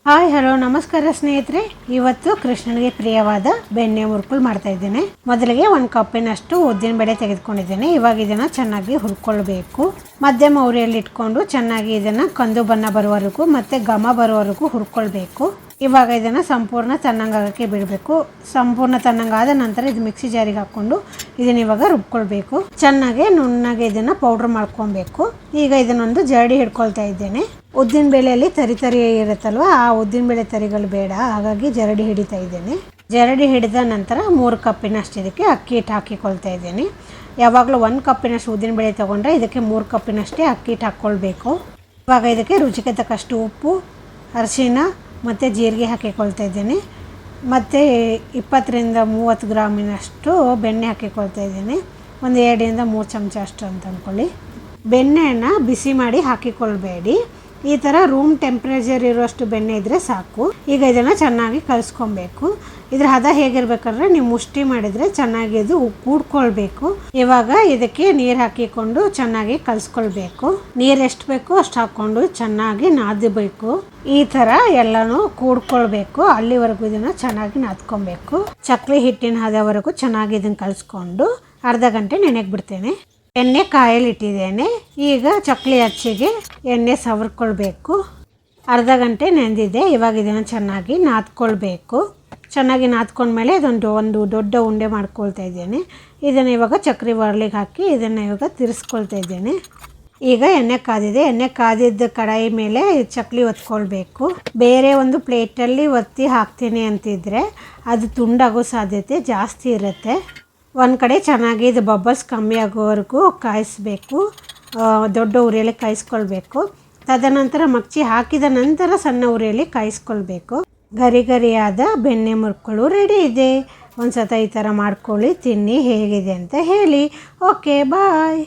Hi hello ನಮಸ್ಕಾರ ಸ್ನೇಹಿತರೆ. ಇವತ್ತು ಕೃಷ್ಣನಿಗೆ ಪ್ರಿಯವಾದ ಬೆಣ್ಣೆ ಮುರುಕುಳು ಮಾಡ್ತಾ ಇದ್ದೇನೆ. ಮೊದಲಿಗೆ 1 ಕಪ್ಪಿನಷ್ಟು ಉದ್ದಿನ ಬೇಳೆ ತೆಗೆದುಕೊಂಡಿದ್ದೇನೆ. ಇವಾಗ ಇದನ್ನು ಚೆನ್ನಾಗಿ ಹುರ್ಕೊಳ್ಬೇಕು. ಮಧ್ಯಮ ಉರಿಯಲ್ಲಿ ಇಟ್ಕೊಂಡು ಚೆನ್ನಾಗಿ ಇದನ್ನು ಕಂದು ಬಣ್ಣ ಬರುವವರೆಗೂ ಮತ್ತು ಘಮ ಬರುವವರೆಗೂ ಹುರ್ಕೊಳ್ಬೇಕು. ಇವಾಗ ಇದನ್ನು ಸಂಪೂರ್ಣ ತಣ್ಣಗಾಗಕ್ಕೆ ಬಿಡಬೇಕು. ಸಂಪೂರ್ಣ ತಣ್ಣಗಾದ ನಂತರ ಇದು ಮಿಕ್ಸಿ ಜಾರಿಗೆ ಹಾಕ್ಕೊಂಡು ಇದನ್ನ ಇವಾಗ ರುಬ್ಕೊಳ್ಬೇಕು. ಚೆನ್ನಾಗಿ ನುಣ್ಣಗೆ ಇದನ್ನು ಪೌಡ್ರ್ ಮಾಡ್ಕೊಬೇಕು. ಈಗ ಇದನ್ನೊಂದು ಜರಡಿ ಹಿಡ್ಕೊಳ್ತಾ ಇದ್ದೇನೆ. ಉದ್ದಿನ ಬೇಳೆಯಲ್ಲಿ ತರಿ ಇರುತ್ತಲ್ವ, ಆ ಉದ್ದಿನ ಬೇಳೆ ತರಿಗಳು ಬೇಡ, ಹಾಗಾಗಿ ಜರಡಿ ಹಿಡಿತಾ ಇದ್ದೇನೆ. ಜರಡಿ ಹಿಡಿದ ನಂತರ 3 ಕಪ್ಪಿನಷ್ಟು ಇದಕ್ಕೆ ಅಕ್ಕಿ ಹಿಟ್ಟು ಹಾಕಿಕೊಳ್ತಾ ಇದ್ದೇನೆ. ಯಾವಾಗಲೂ 1 ಕಪ್ಪಿನಷ್ಟು ಉದ್ದಿನ ಬೇಳೆ ತೊಗೊಂಡ್ರೆ ಇದಕ್ಕೆ 3 ಕಪ್ಪಿನಷ್ಟೇ ಅಕ್ಕಿ ಹಿಟ್ಟು ಹಾಕ್ಕೊಳ್ಬೇಕು. ಇವಾಗ ಇದಕ್ಕೆ ರುಚಿಗೆ ತಕ್ಕಷ್ಟು ಉಪ್ಪು, ಅರಿಶಿಣ ಮತ್ತು ಜೀರಿಗೆ ಹಾಕಿಕೊಳ್ತಾ ಇದ್ದೇನೆ. ಮತ್ತು 20ರಿಂದ 30 ಗ್ರಾಮಿನಷ್ಟು ಬೆಣ್ಣೆ ಹಾಕಿಕೊಳ್ತಾ ಇದ್ದೇನೆ. ಒಂದು 2ರಿಂದ 3 ಚಮಚ ಅಷ್ಟು ಅಂತ ಅಂದ್ಕೊಳ್ಳಿ. ಬೆಣ್ಣೆಯನ್ನು ಬಿಸಿ ಮಾಡಿ ಹಾಕಿಕೊಳ್ಬೇಡಿ. ಈ ಥರ ರೂಮ್ ಟೆಂಪ್ರೇಚರ್ ಇರುವಷ್ಟು ಬೆಣ್ಣೆ ಇದ್ದರೆ ಸಾಕು. ಈಗ ಇದನ್ನು ಚೆನ್ನಾಗಿ ಕಲಿಸ್ಕೊಬೇಕು. ಇದ್ರ ಹದ ಹೇಗಿರ್ಬೇಕಂದ್ರೆ ನೀವು ಮುಷ್ಟಿ ಮಾಡಿದರೆ ಚೆನ್ನಾಗಿ ಇದು ಕೂಡ್ಕೊಳ್ಬೇಕು. ಇವಾಗ ಇದಕ್ಕೆ ನೀರು ಹಾಕಿಕೊಂಡು ಚೆನ್ನಾಗಿ ಕಲಿಸ್ಕೊಳ್ಬೇಕು. ನೀರು ಎಷ್ಟು ಬೇಕೋ ಅಷ್ಟು ಹಾಕ್ಕೊಂಡು ಚೆನ್ನಾಗಿ ನಾದಬೇಕು. ಈ ಥರ ಎಲ್ಲನೂ ಕೂಡ್ಕೊಳ್ಬೇಕು. ಅಲ್ಲಿವರೆಗೂ ಇದನ್ನು ಚೆನ್ನಾಗಿ ನಾದ್ಕೊಬೇಕು. ಚಕ್ಲಿ ಹಿಟ್ಟಿನ ಹದವರೆಗೂ ಚೆನ್ನಾಗಿ ಇದನ್ನು ಕಲಿಸ್ಕೊಂಡು ಅರ್ಧ ಗಂಟೆ ನೆನೆಗೆ ಬಿಡ್ತೇನೆ. ಎಣ್ಣೆ ಕಾಯಲ್ಲಿ ಇಟ್ಟಿದ್ದೇನೆ. ಈಗ ಚಕ್ಲಿ ಅಚ್ಚಿಗೆ ಎಣ್ಣೆ ಸವರ್ಕೊಳ್ಬೇಕು. ಅರ್ಧ ಗಂಟೆ ನೆಂದಿದೆ. ಇವಾಗ ಇದನ್ನು ಚೆನ್ನಾಗಿ ನಾದ್ಕೊಳ್ಬೇಕು. ಚೆನ್ನಾಗಿ ನಾದ್ಕೊಂಡ್ಮೇಲೆ ಒಂದು ದೊಡ್ಡ ಉಂಡೆ ಮಾಡ್ಕೊಳ್ತಾ ಇದ್ದೇನೆ. ಇದನ್ನು ಇವಾಗ ಚಕ್ರಿ ಬಾರ್ಲಿಗೆ ಹಾಕಿ ಇದನ್ನು ಇವಾಗ ತಿರ್ಸ್ಕೊಳ್ತಾ ಇದ್ದೇನೆ. ಈಗ ಎಣ್ಣೆ ಕಾದಿದೆ. ಎಣ್ಣೆ ಕಾದಿದ್ದ ಕಡಾಯಿ ಮೇಲೆ ಚಕ್ಲಿ ಒತ್ಕೊಳ್ಬೇಕು. ಬೇರೆ ಒಂದು ಪ್ಲೇಟಲ್ಲಿ ಒತ್ತಿ ಹಾಕ್ತೀನಿ ಅಂತಿದ್ರೆ ಅದು ತುಂಡಾಗೋ ಸಾಧ್ಯತೆ ಜಾಸ್ತಿ ಇರುತ್ತೆ. ಒಂದು ಕಡೆ ಚೆನ್ನಾಗಿ ಇದು ಬಬಲ್ಸ್ ಕಮ್ಮಿ ಆಗೋವರೆಗೂ ಕಾಯಿಸಬೇಕು. ದೊಡ್ಡ ಉರಿಯಲ್ಲಿ ಕಾಯಿಸ್ಕೊಳ್ಬೇಕು. ತದನಂತರ ಮಗ್ಚಿ ಹಾಕಿದ ನಂತರ ಸಣ್ಣ ಉರಿಯಲ್ಲಿ ಕಾಯಿಸ್ಕೊಳ್ಬೇಕು. ಗರಿಯಾದ ಬೆಣ್ಣೆ ಮುರುಕುಳು ರೆಡಿ ಇದೆ. ಒಂದು ಸತ ಈ ಥರ ಮಾಡ್ಕೊಳ್ಳಿ, ತಿನ್ನಿ, ಹೇಗಿದೆ ಅಂತ ಹೇಳಿ. ಓಕೆ, ಬಾಯ್.